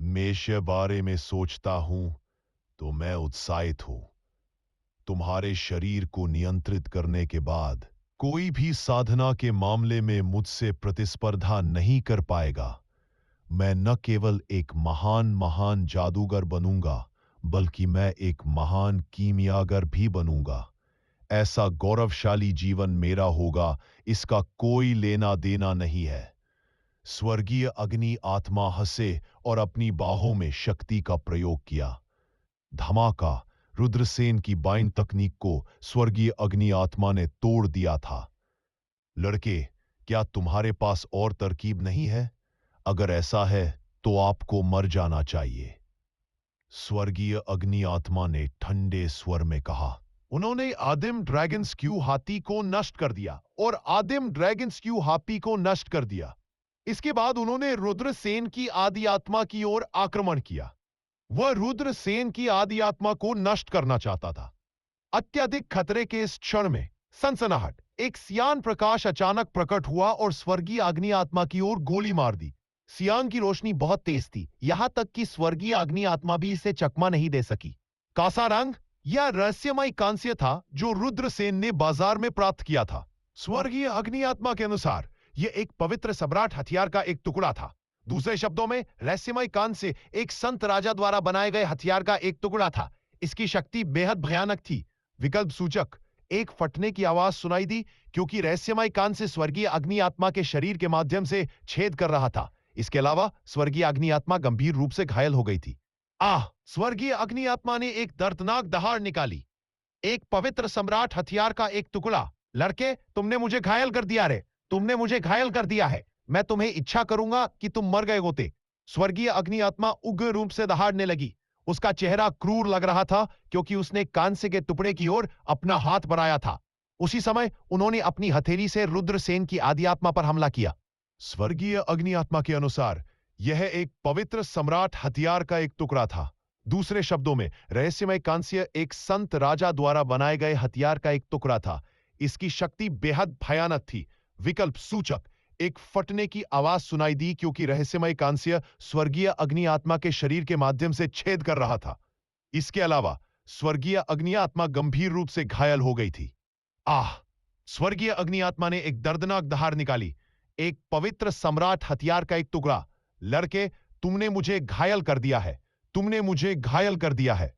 मैं इस बारे में सोचता हूं तो मैं उत्साहित हूं। तुम्हारे शरीर को नियंत्रित करने के बाद कोई भी साधना के मामले में मुझसे प्रतिस्पर्धा नहीं कर पाएगा। मैं न केवल एक महान महान जादूगर बनूंगा, बल्कि मैं एक महान कीमियागर भी बनूंगा। ऐसा गौरवशाली जीवन मेरा होगा, इसका कोई लेना देना नहीं है। स्वर्गीय अग्नि आत्मा हंसे और अपनी बाहों में शक्ति का प्रयोग किया। धमाका। रुद्रसेन की बाइन तकनीक को स्वर्गीय अग्नि आत्मा ने तोड़ दिया था। लड़के, क्या तुम्हारे पास और तरकीब नहीं है? अगर ऐसा है तो आपको मर जाना चाहिए। स्वर्गीय अग्नि आत्मा ने ठंडे स्वर में कहा। उन्होंने आदिम ड्रैगन स्क्यू हाथी को नष्ट कर दिया और आदिम ड्रैगन स्क्यू हाथी को नष्ट कर दिया। इसके बाद उन्होंने रुद्रसेन की आदि आत्मा की ओर आक्रमण किया। वह रुद्रसेन की आदि आत्मा को नष्ट करना चाहता था। अत्यधिक खतरे के इस क्षण में सनसनाहट, एक सियान प्रकाश अचानक प्रकट हुआ और स्वर्गीय अग्नि आत्मा की ओर गोली मार दी। सियान की रोशनी बहुत तेज थी, यहां तक कि स्वर्गीय अग्नि आत्मा भी इसे चकमा नहीं दे सकी। कासा रंग? यह रहस्यमय कांस्य था जो रुद्रसेन ने बाजार में प्राप्त किया था। स्वर्गीय अग्नि आत्मा के अनुसार यह एक पवित्र सम्राट हथियार का एक टुकड़ा था। दूसरे शब्दों में, रहस्यमय कांस्य एक संत राजा द्वारा बनाए गए हथियार का एक टुकड़ा था। इसकी शक्ति बेहद भयानक थी। विकल्प सूचक। एक फटने की आवाज सुनाई दी क्योंकि रहस्यमय कांस्य स्वर्गीय अग्नि आत्मा के शरीर के माध्यम से छेद कर रहा था। इसके अलावा स्वर्गीय अग्नि आत्मा गंभीर रूप से घायल हो गई थी। आह! स्वर्गीय अग्नि आत्मा ने एक दर्दनाक दहाड़ निकाली। एक पवित्र सम्राट हथियार का एक टुकड़ा। लड़के, तुमने मुझे घायल कर दिया रे। तुमने मुझे घायल कर दिया है। मैं तुम्हें इच्छा करूंगा कि तुम मर गए होते। स्वर्गीय अग्नि आत्मा उग्र रूप से दहाड़ने लगी। उसका चेहरा क्रूर लग रहा था क्योंकि उसने कांसे के टुकड़े की ओर अपना हाथ बढ़ाया था। उसी समय उन्होंने अपनी हथेली से रुद्रसेन की आदि आत्मा पर हमला किया। स्वर्गीय अग्नि आत्मा के अनुसार यह एक पवित्र सम्राट हथियार का एक टुकड़ा था। दूसरे शब्दों में, रहस्यमय कांस्य एक संत राजा द्वारा बनाए गए हथियार का एक टुकड़ा था। इसकी शक्ति बेहद भयानक थी। विकल्प सूचक एक फटने की आवाज सुनाई दी क्योंकि रहस्यमय कांस्य स्वर्गीय अग्नि आत्मा के शरीर के माध्यम से छेद कर रहा था। इसके अलावा स्वर्गीय अग्नि आत्मा गंभीर रूप से घायल हो गई थी। आह! स्वर्गीय अग्नि आत्मा ने एक दर्दनाक दहाड़ निकाली। एक पवित्र सम्राट हथियार का एक टुकड़ा। लड़के, तुमने मुझे घायल कर दिया है। तुमने मुझे घायल कर दिया है।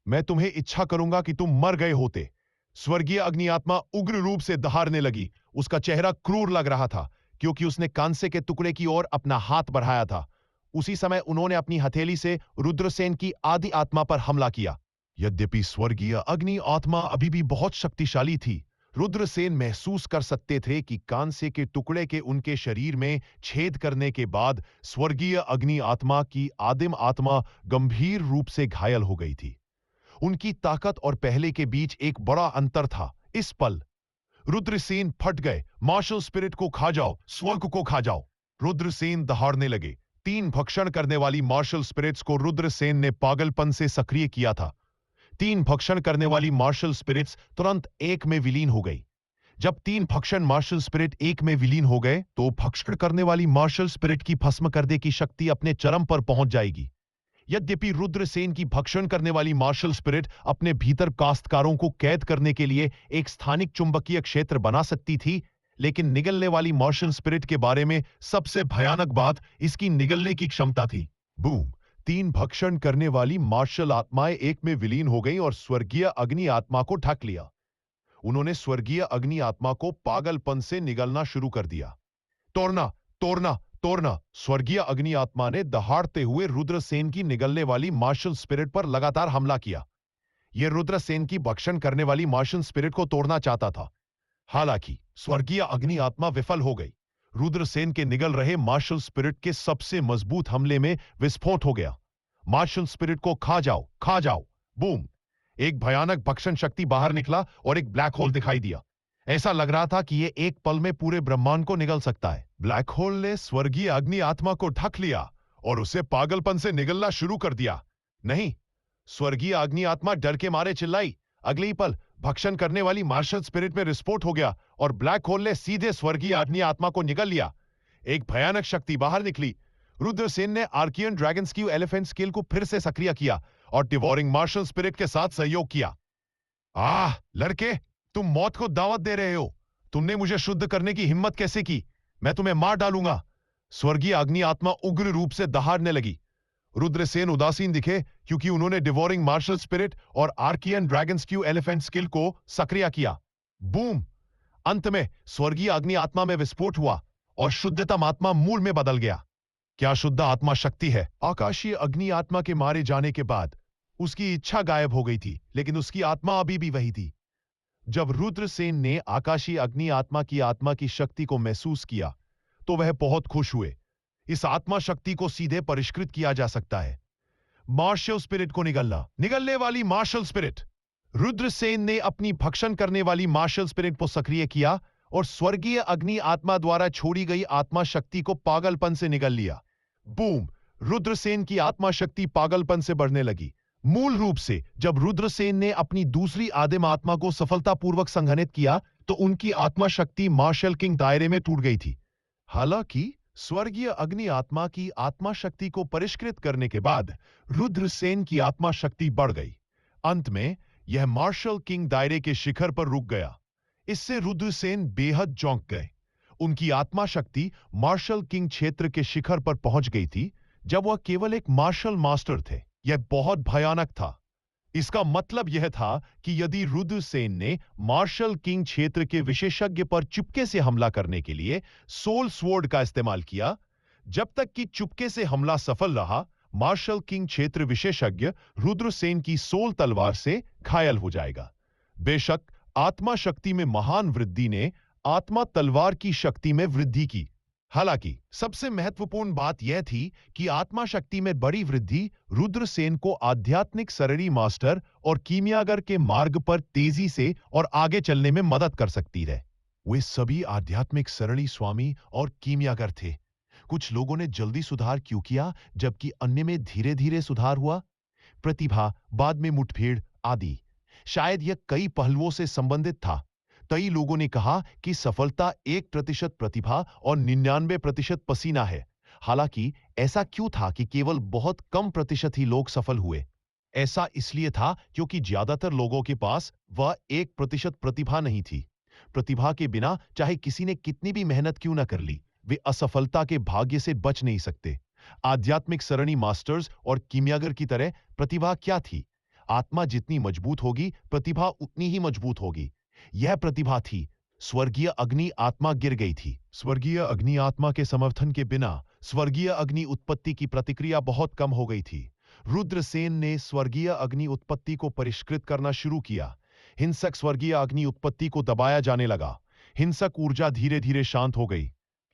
मैं तुम्हें इच्छा करूंगा कि तुम मर गए होते। स्वर्गीय अग्नि आत्मा उग्र रूप से दहाड़ने लगी। उसका चेहरा क्रूर लग रहा था क्योंकि उसने कांसे के टुकड़े की ओर अपना हाथ बढ़ाया था। उसी समय उन्होंने अपनी हथेली से रुद्रसेन की आदि आत्मा पर हमला किया। यद्यपि स्वर्गीय अग्नि आत्मा अभी भी बहुत शक्तिशाली थी, रुद्रसेन महसूस कर सकते थे कि कांसे के टुकड़े के उनके शरीर में छेद करने के बाद स्वर्गीय अग्नि आत्मा की आदिम आत्मा गंभीर रूप से घायल हो गई थी। उनकी ताकत और पहले के बीच एक बड़ा अंतर था। इस पल रुद्रसेन फट गए। मार्शल स्पिरिट को खा जाओ, स्वर्ग को खा जाओ। रुद्रसेन दहाड़ने लगे। 3 भक्षण करने वाली मार्शल स्पिरिट्स को रुद्रसेन ने पागलपन से सक्रिय किया था। 3 भक्षण करने वाली मार्शल स्पिरिट्स तुरंत एक में विलीन हो गई। जब 3 भक्षण मार्शल स्पिरिट एक में विलीन हो गए तो भक्षण करने वाली मार्शल स्पिरिट की भस्म करने की शक्ति अपने चरम पर पहुंच जाएगी। यद्यपि रुद्रसेन की भक्षण करने वाली मार्शल स्पिरिट अपने भीतर काश्तकारों को कैद करने के लिए एक स्थानिक चुंबकीय क्षेत्र बना सकती थी, लेकिन निगलने वाली मार्शल स्पिरिट के बारे में सबसे भयानक बात इसकी निगलने की क्षमता थी। बूम! 3 भक्षण करने वाली मार्शल आत्माएं एक में विलीन हो गईं और स्वर्गीय अग्नि आत्मा को ढक लिया। उन्होंने स्वर्गीय अग्नि आत्मा को पागलपन से निगलना शुरू कर दिया। तोड़ना, तोड़ना, तोड़ना! स्वर्गीय अग्नि आत्मा ने दहाड़ते हुए रुद्रसेन की निगलने वाली मार्शल स्पिरिट पर लगातार हमला किया। यह रुद्रसेन की भक्षण करने वाली मार्शल स्पिरिट को तोड़ना चाहता था। हालांकि स्वर्गीय अग्नि आत्मा विफल हो गई। रुद्रसेन के निगल रहे मार्शल स्पिरिट के सबसे मजबूत हमले में विस्फोट हो गया। मार्शल स्पिरिट को खा जाओ, खा जाओ! बूम! एक भयानक भक्षण शक्ति बाहर निकला और एक ब्लैक होल दिखाई दिया। ऐसा लग रहा था कि यह एक पल में पूरे ब्रह्मांड को निगल सकता है। ब्लैक होल ने स्वर्गीय अग्नि आत्मा को ढक लिया और उसे पागलपन से निगलना शुरू कर दिया। नहीं! स्वर्गीय अग्नि आत्मा डर के मारे चिल्लाई। अगले ही पल भक्षण करने वाली मार्शल स्पिरिट में विस्फोट हो गया और ब्लैक होल ने सीधे स्वर्गीय अग्नि आत्मा को निगल लिया। एक भयानक शक्ति बाहर निकली। रुद्रसेन ने archean dragon skew elephant skill को फिर से सक्रिय किया और डिवोरिंग मार्शल स्पिरिट के साथ सहयोग किया। आह! लड़के, तुम मौत को दावत दे रहे हो। तुमने मुझे शुद्ध करने की हिम्मत कैसे की? मैं तुम्हें मार डालूंगा। स्वर्गीय अग्नि आत्मा उग्र रूप से दहाड़ने लगी। रुद्रसेन उदासीन दिखे क्योंकि उन्होंने डिवोरिंग मार्शल स्पिरिट और archean dragon skew elephant skill को सक्रिय किया। बूम! अंत में स्वर्गीय अग्नि आत्मा में विस्फोट हुआ और शुद्धतम आत्मा मूल में बदल गया। क्या शुद्ध आत्मा शक्ति है? आकाशीय अग्नि आत्मा के मारे जाने के बाद उसकी इच्छा गायब हो गई थी, लेकिन उसकी आत्मा अभी भी वही थी। जब रुद्रसेन ने आकाशीय अग्नि आत्मा की शक्ति को महसूस किया तो वह बहुत खुश हुए। इस आत्मा शक्ति को सीधे परिष्कृत किया जा सकता है। मार्शल स्पिरिट को निगलना। निगलने वाली मार्शल स्पिरिट। रुद्रसेन ने अपनी भक्षण करने वाली मार्शल स्पिरिट को सक्रिय किया और स्वर्गीय अग्नि आत्मा द्वारा छोड़ी गई आत्मा शक्ति को पागलपन से निगल लिया। बूम! रुद्रसेन की आत्मा शक्ति पागलपन से बढ़ने लगी। मूल रूप से जब रुद्रसेन ने अपनी दूसरी आदिम आत्मा को सफलतापूर्वक संघनित किया तो उनकी आत्मा शक्ति मार्शल किंग दायरे में टूट गई थी। हालांकि स्वर्गीय अग्नि आत्मा की आत्मा शक्ति को परिष्कृत करने के बाद रुद्रसेन की आत्मा शक्ति बढ़ गई। अंत में यह मार्शल किंग दायरे के शिखर पर रुक गया। इससे रुद्रसेन बेहद चौंक गए। उनकी आत्मा शक्ति मार्शल किंग क्षेत्र के शिखर पर पहुंच गई थी जब वह केवल एक मार्शल मास्टर थे। यह बहुत भयानक था। इसका मतलब यह था कि यदि रुद्रसेन ने मार्शल किंग क्षेत्र के विशेषज्ञ पर चुपके से हमला करने के लिए सोल स्वॉर्ड का इस्तेमाल किया, जब तक कि चुपके से हमला सफल रहा, मार्शल किंग क्षेत्र विशेषज्ञ रुद्रसेन की सोल तलवार से घायल हो जाएगा। बेशक आत्मा शक्ति में महान वृद्धि ने आत्मा तलवार की शक्ति में वृद्धि की। हालांकि सबसे महत्वपूर्ण बात यह थी कि आत्मा शक्ति में बड़ी वृद्धि रुद्रसेन को आध्यात्मिक सररी मास्टर और कीमियागर के मार्ग पर तेजी से और आगे चलने में मदद कर सकती है। वे सभी आध्यात्मिक सरली स्वामी और कीमियागर थे। कुछ लोगों ने जल्दी सुधार क्यों किया जबकि अन्य में धीरे धीरे सुधार हुआ? प्रतिभा, बाद में मुठभेड़ आदि। शायद यह कई पहलुओं से संबंधित था। कई लोगों ने कहा कि सफलता 1% प्रतिभा और 99% पसीना है। हालांकि ऐसा क्यों था कि केवल बहुत कम प्रतिशत ही लोग सफल हुए? ऐसा इसलिए था क्योंकि ज्यादातर लोगों के पास वह 1% प्रतिभा नहीं थी। प्रतिभा के बिना चाहे किसी ने कितनी भी मेहनत क्यों न कर ली, वे असफलता के भाग्य से बच नहीं सकते। आध्यात्मिक सरणी मास्टर्स और कीमियागर की तरह प्रतिभा क्या थी? आत्मा जितनी मजबूत होगी, प्रतिभा उतनी ही मजबूत होगी। यह प्रतिभा थी। स्वर्गीय अग्नि आत्मा गिर गई थी। स्वर्गीय अग्नि आत्मा के समर्थन के बिना स्वर्गीय अग्नि उत्पत्ति की प्रतिक्रिया बहुत कम हो गई थी। रुद्रसेन ने स्वर्गीय अग्नि उत्पत्ति को परिष्कृत करना शुरू किया। हिंसक स्वर्गीय अग्नि उत्पत्ति को दबाया जाने लगा। हिंसक ऊर्जा धीरे धीरे शांत हो गई।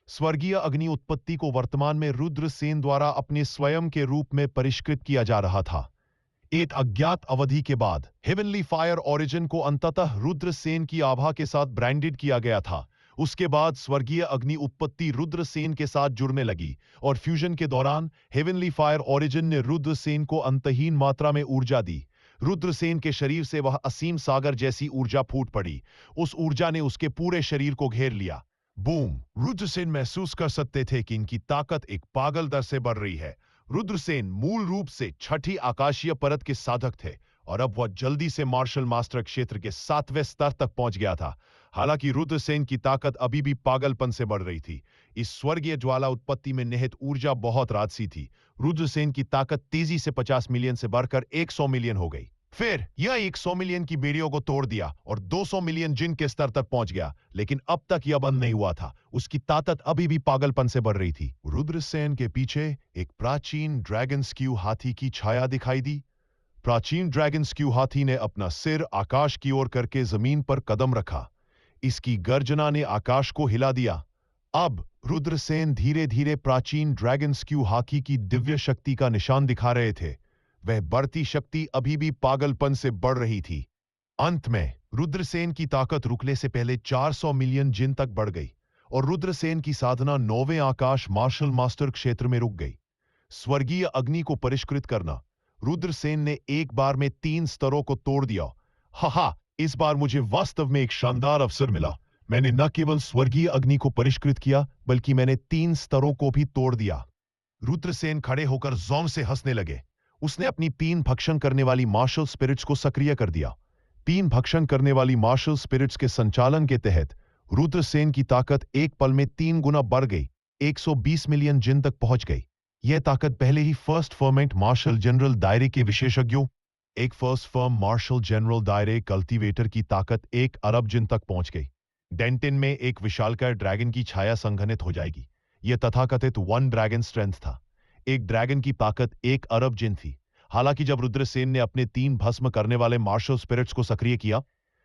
स्वर्गीय अग्नि उत्पत्ति को वर्तमान में रुद्रसेन द्वारा अपने स्वयं के रूप में परिष्कृत किया जा रहा था। एक अज्ञात अवधि के बाद हेवनली फायर ओरिजिन को अंततः रुद्रसेन की आभा के साथ ब्रांडेड किया गया था। उसके बाद स्वर्गीय अग्नि उत्पत्ति रुद्रसेन के साथ जुड़ने लगी और फ्यूजन के दौरान हेवनली फायर ओरिजिन ने रुद्रसेन को अंतहीन मात्रा में ऊर्जा दी। रुद्रसेन के शरीर से वह असीम सागर जैसी ऊर्जा फूट पड़ी। उस ऊर्जा ने उसके पूरे शरीर को घेर लिया। बूम! रुद्रसेन महसूस कर सकते थे कि इनकी ताकत एक पागल दर से बढ़ रही है। रुद्रसेन मूल रूप से छठी आकाशीय परत के साधक थे और अब वह जल्दी से मार्शल मास्टर क्षेत्र के 7वें स्तर तक पहुंच गया था। हालांकि रुद्रसेन की ताकत अभी भी पागलपन से बढ़ रही थी। इस स्वर्गीय ज्वाला उत्पत्ति में निहित ऊर्जा बहुत राजसी थी। रुद्रसेन की ताकत तेजी से 50 मिलियन से बढ़कर 100 मिलियन हो गई। फिर यह 100 मिलियन की बेड़ियों को तोड़ दिया और 200 मिलियन जिन के स्तर तक पहुंच गया। लेकिन अब तक यह बंद नहीं हुआ था। उसकी ताकत अभी भी पागलपन से बढ़ रही थी। रुद्रसेन के पीछे एक प्राचीन ड्रैगन स्क्यू हाथी की छाया दिखाई दी। प्राचीन ड्रैगन स्क्यू हाथी ने अपना सिर आकाश की ओर करके जमीन पर कदम रखा। इसकी गर्जना ने आकाश को हिला दिया। अब रुद्रसेन धीरे धीरे प्राचीन ड्रैगन स्क्यू हाथी की दिव्य शक्ति का निशान दिखा रहे थे। वह बढ़ती शक्ति अभी भी पागलपन से बढ़ रही थी। अंत में रुद्रसेन की ताकत रुकने से पहले 400 मिलियन जिन तक बढ़ गई और रुद्रसेन की साधना 9वें आकाश मार्शल मास्टर क्षेत्र में रुक गई। स्वर्गीय अग्नि को परिष्कृत करना। रुद्रसेन ने एक बार में 3 स्तरों को तोड़ दिया। हा, इस बार मुझे वास्तव में एक शानदार अवसर मिला। मैंने न केवल स्वर्गीय अग्नि को परिष्कृत किया, बल्कि मैंने 3 स्तरों को भी तोड़ दिया। रुद्रसेन खड़े होकर जोर से हंसने लगे। उसने अपनी पीन भक्षण करने वाली मार्शल स्पिरिट्स को सक्रिय कर दिया। पीन भक्षण करने वाली मार्शल स्पिरिट्स के संचालन के तहत रुद्रसेन की ताकत एक पल में 3 गुना बढ़ गई, 120 मिलियन जिन तक पहुंच गई। यह ताकत पहले ही फर्स्ट फर्मेंट मार्शल जनरल दायरे के विशेषज्ञों, एक फर्स्ट फर्म मार्शल जनरल दायरे कल्टीवेटर की ताकत 1 अरब जिन तक पहुंच गई। डेंटिन में एक विशालकाय ड्रैगन की छाया संघनित हो जाएगी। यह तथाकथित 1 ड्रैगन स्ट्रेंथ था। एक ड्रैगन की ताकत 1 अरब जिन थी। हालांकि जब रुद्रसेन ने अपने 3 भस्म करने वाले मार्शल स्पिरिट्स को सक्रिय किया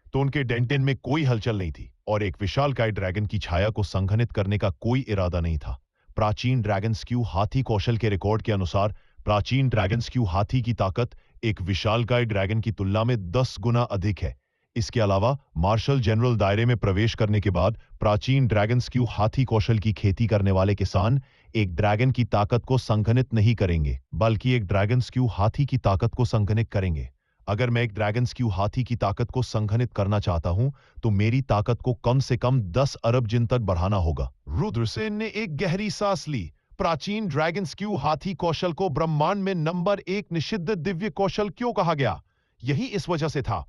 तो उनके डेंटिन में कोई हलचल नहीं थी और एक विशालकाय ड्रैगन की छाया को संघनित करने का कोई इरादा नहीं था। प्राचीन ड्रैगन स्क्यू हाथी कौशल के रिकॉर्ड के अनुसार प्राचीन ड्रैगन स्क्यू हाथी की ताकत एक विशालकाय ड्रैगन की तुलना में 10 गुना अधिक है। इसके अलावा मार्शल जनरल दायरे में प्रवेश करने के बाद प्राचीन ड्रैगन स्क्यू हाथी कौशल की खेती करने वाले किसान एक ड्रैगन की ताकत को संघनित नहीं करेंगे, बल्कि एक ड्रैगन स्क्यू हाथी की ताकत को संघनित करेंगे। अगर मैं एक ड्रैगन स्क्यू हाथी की ताकत को संघनित करना चाहता हूं, तो मेरी ताकत को कम से कम 10 अरब जिन तक बढ़ाना होगा। रुद्रसेन ने एक गहरी सांस ली। प्राचीन ड्रैगन स्क्यू हाथी कौशल को ब्रह्मांड में नंबर 1 निषिद्ध दिव्य कौशल क्यों कहा गया? यही इस वजह से था।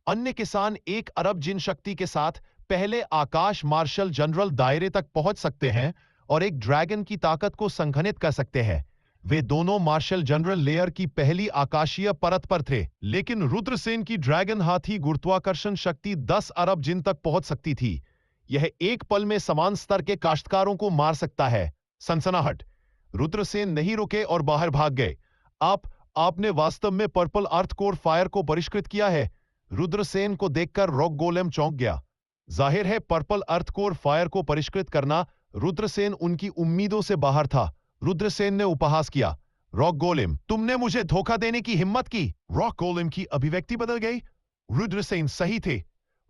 अन्य किसान 1 अरब जिन शक्ति के साथ पहले आकाश मार्शल जनरल दायरे तक पहुंच सकते हैं और एक ड्रैगन की ताकत को संघनित कर सकते हैं। वे दोनों मार्शल जनरल लेयर की पहली आकाशीय परत पर थे, लेकिन रुद्रसेन की ड्रैगन हाथी गुरुत्वाकर्षण शक्ति 10 अरब जिन तक पहुंच सकती थी। यह एक पल में समान स्तर के काश्तकारों को मार सकता है। सनसनाहट। रुद्रसेन नहीं रुके और बाहर भाग गए। आपने वास्तव में पर्पल अर्थ कोर फायर को परिष्कृत किया है। रुद्रसेन को देखकर रॉक गोलेम चौंक गया। जाहिर है पर्पल अर्थ कोर फायर को परिष्कृत करना रुद्रसेन उनकी उम्मीदों से बाहर था। रुद्रसेन ने उपहास किया, रॉक गोलेम, तुमने मुझे धोखा देने की हिम्मत की। रॉक गोलेम की अभिव्यक्ति बदल गई। रुद्रसेन सही थे।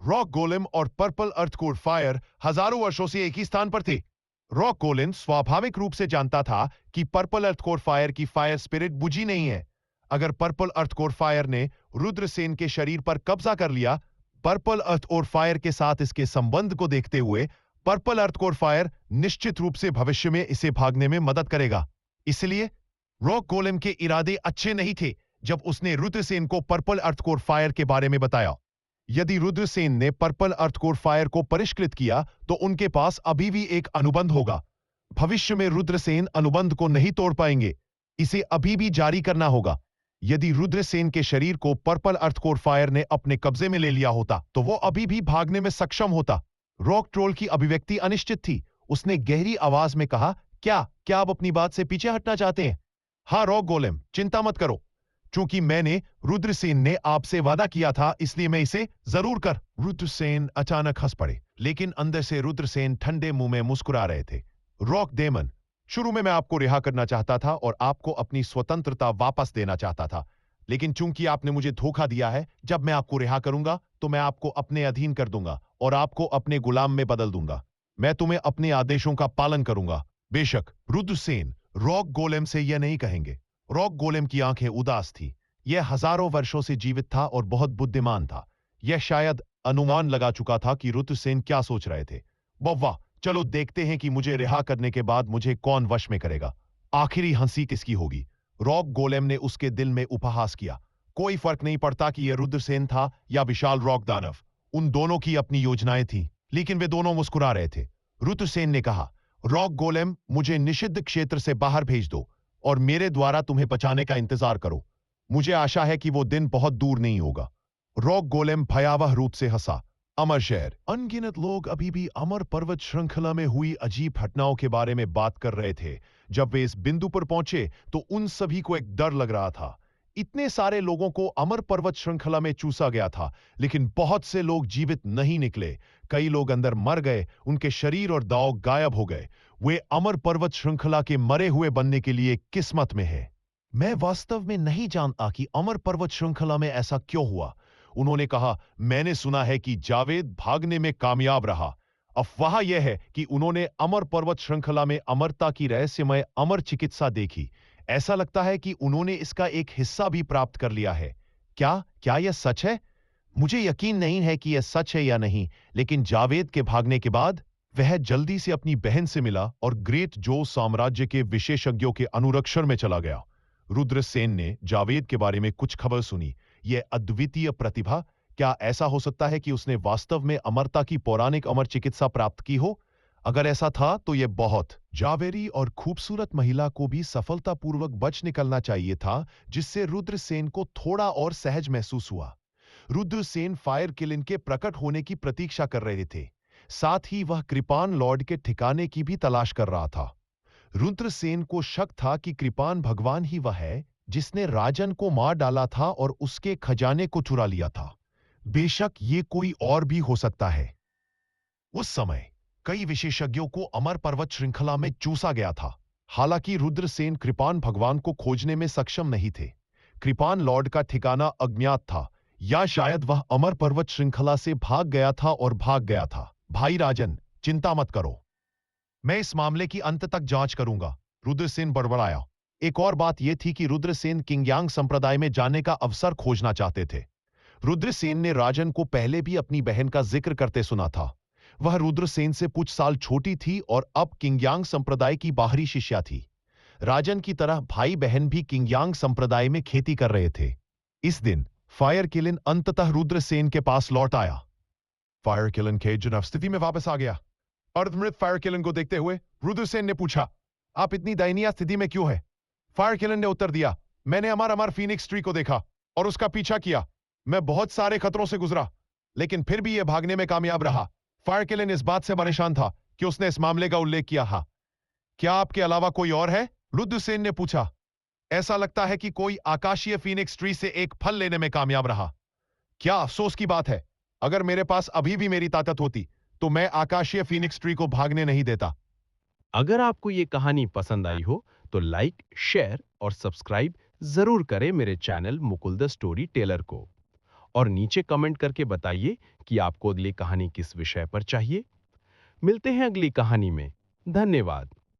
रॉक गोलेम और पर्पल अर्थकोर फायर हजारों वर्षों से एक ही स्थान पर थे। रॉक गोलेम स्वाभाविक रूप से जानता था कि पर्पल अर्थकोर फायर की फायर स्पिरिट बुझी नहीं है। अगर पर्पल अर्थकोर फायर ने रुद्रसेन के शरीर पर कब्जा कर लिया, पर्पल अर्थ और फायर के साथ इसके संबंध को देखते हुए पर्पल अर्थकोर फायर निश्चित रूप से भविष्य में इसे भागने में मदद करेगा। इसलिए रॉक गोलेम के इरादे अच्छे नहीं थे जब उसने रुद्रसेन को पर्पल अर्थकोर फायर के बारे में बताया। यदि रुद्रसेन ने पर्पल अर्थकोर फायर को परिष्कृत किया तो उनके पास अभी भी एक अनुबंध होगा। भविष्य में रुद्रसेन अनुबंध को नहीं तोड़ पाएंगे, इसे अभी भी जारी करना होगा। यदि रुद्रसेन के शरीर को पर्पल अर्थकोर फायर ने अपने कब्जे में ले लिया होता तो वो अभी भी भागने में सक्षम होता। रॉक ट्रोल की अभिव्यक्ति अनिश्चित थी। उसने गहरी आवाज में कहा, क्या आप अपनी बात से पीछे हटना चाहते हैं? हाँ रॉक गोलेम, चिंता मत करो। चूंकि मैंने रुद्रसेन ने आपसे वादा किया था, इसलिए मैं इसे जरूर कर। रुद्रसेन अचानक हंस पड़े, लेकिन अंदर से रुद्रसेन ठंडे मुंह में मुस्कुरा रहे थे। रॉक डेमन, शुरू में मैं आपको रिहा करना चाहता था और आपको अपनी स्वतंत्रता वापस देना चाहता था, लेकिन चूंकि आपने मुझे धोखा दिया है, जब मैं आपको रिहा करूंगा तो मैं आपको अपने अधीन कर दूंगा और आपको अपने गुलाम में बदल दूंगा। मैं तुम्हें अपने आदेशों का पालन करूंगा। बेशक रुद्रसेन रॉक गोलेम से यह नहीं कहेंगे। रॉक गोलेम की आंखें उदास थी। यह हजारों वर्षों से जीवित था और बहुत बुद्धिमान था। यह शायद अनुमान लगा चुका था कि रुद्रसेन क्या सोच रहे थे। वाह, चलो देखते हैं कि मुझे रिहा करने के बाद मुझे कौन वश में करेगा। आखिरी हंसी किसकी होगी? रॉक गोलेम ने उसके दिल में उपहास किया। कोई फर्क नहीं पड़ता कि यह रुद्रसेन था या विशाल रॉक दानव। उन दोनों की अपनी योजनाएं थीं, लेकिन वे दोनों मुस्कुरा रहे थे। रुद्रसेन ने कहा, रॉक गोलेम, मुझे निषिद्ध क्षेत्र से बाहर भेज दो और मेरे द्वारा तुम्हें बचाने का इंतजार करो। मुझे आशा है कि वो दिन बहुत दूर नहीं होगा। रॉक गोलेम भयावह रूप से हंसा। अमर शहर। अनगिनत लोग अभी भी अमर पर्वत श्रृंखला में हुई अजीब घटनाओं के बारे में बात कर रहे थे। जब वे इस बिंदु पर पहुंचे तो उन सभी को एक डर लग रहा था। इतने सारे लोगों को अमर पर्वत श्रृंखला में चूसा गया था, लेकिन बहुत से लोग जीवित नहीं निकले। कई लोग अंदर मर गए, उनके शरीर और दांव गायब हो गए। वे अमर पर्वत श्रृंखला के मरे हुए बनने के लिए किस्मत में हैं। मैं वास्तव में नहीं जानता कि अमर पर्वत श्रृंखला में ऐसा क्यों हुआ। उन्होंने कहा, मैंने सुना है कि जावेद भागने में कामयाब रहा। अफवाह यह है कि उन्होंने अमर पर्वत श्रृंखला में अमरता की रहस्यमय अमर चिकित्सा देखी। ऐसा लगता है कि उन्होंने इसका एक हिस्सा भी प्राप्त कर लिया है। क्या यह सच है? मुझे यकीन नहीं है कि यह सच है या नहीं, लेकिन जावेद के भागने के बाद वह जल्दी से अपनी बहन से मिला और ग्रेट जो साम्राज्य के विशेषज्ञों के अनुरक्षण में चला गया। रुद्रसेन ने जावेद के बारे में कुछ खबर सुनी। यह अद्वितीय प्रतिभा, क्या ऐसा हो सकता है कि उसने वास्तव में अमरता की पौराणिक अमर चिकित्सा प्राप्त की हो? अगर ऐसा था तो यह बहुत जावेरी और खूबसूरत महिला को भी सफलतापूर्वक बच निकलना चाहिए था, जिससे रुद्रसेन को थोड़ा और सहज महसूस हुआ। रुद्रसेन फायर किलिन के प्रकट होने की प्रतीक्षा कर रहे थे। साथ ही वह कृपान लॉर्ड के ठिकाने की भी तलाश कर रहा था। रुद्रसेन को शक था कि कृपान भगवान ही वह है जिसने राजन को मार डाला था और उसके खजाने को चुरा लिया था। बेशक ये कोई और भी हो सकता है। उस समय कई विशेषज्ञों को अमर पर्वत श्रृंखला में चूसा गया था। हालांकि रुद्रसेन कृपान भगवान को खोजने में सक्षम नहीं थे। कृपान लॉर्ड का ठिकाना अज्ञात था, या शायद वह अमर पर्वत श्रृंखला से भाग गया था और भाग गया था। भाई राजन, चिंता मत करो, मैं इस मामले की अंत तक जांच करूंगा, रुद्रसेन बड़बड़ाया। एक और बात यह थी कि रुद्रसेन किंगयांग संप्रदाय में जाने का अवसर खोजना चाहते थे। रुद्रसेन ने राजन को पहले भी अपनी बहन का जिक्र करते सुना था। वह रुद्रसेन से कुछ साल छोटी थी और अब किंगयांग संप्रदाय की बाहरी शिष्या थी। राजन की तरह भाई बहन भी किंगयांग संप्रदाय में खेती कर रहे थे। इस दिन फायर किलिन अंततः रुद्रसेन के पास लौट आया। फायर किलिन के जुनफ स्थिति में वापस आ गया। अर्धमृत फायर किलिन को देखते हुए रुद्रसेन ने पूछा, आप इतनी दयनीय स्थिति में क्यों है? फायर किलिन ने उत्तर दिया, मैंने अमर फीनिक्स ट्री को देखा और उसका पीछा किया। मैं बहुत सारे खतरों से गुजरा, लेकिन फिर भी यह भागने में कामयाब रहा। फायर किलिन इस बात से परेशान था कि उसने इस मामले का उल्लेख किया। हाँ, क्या आपके अलावा कोई और है? रुद्रसेन ने पूछा। ऐसा लगता है कि कोई आकाशीय फीनिक्स ट्री से एक फल लेने में कामयाब रहा। क्या अफसोस की बात है। अगर मेरे पास अभी भी मेरी ताकत होती तो मैं आकाशीय फीनिक्स ट्री को भागने नहीं देता। अगर आपको ये कहानी पसंद आई हो तो लाइक, शेयर और सब्सक्राइब जरूर करें मेरे channel Mukul the story teller को। और नीचे कमेंट करके बताइए कि आपको अगली कहानी किस विषय पर चाहिए। मिलते हैं अगली कहानी में। धन्यवाद।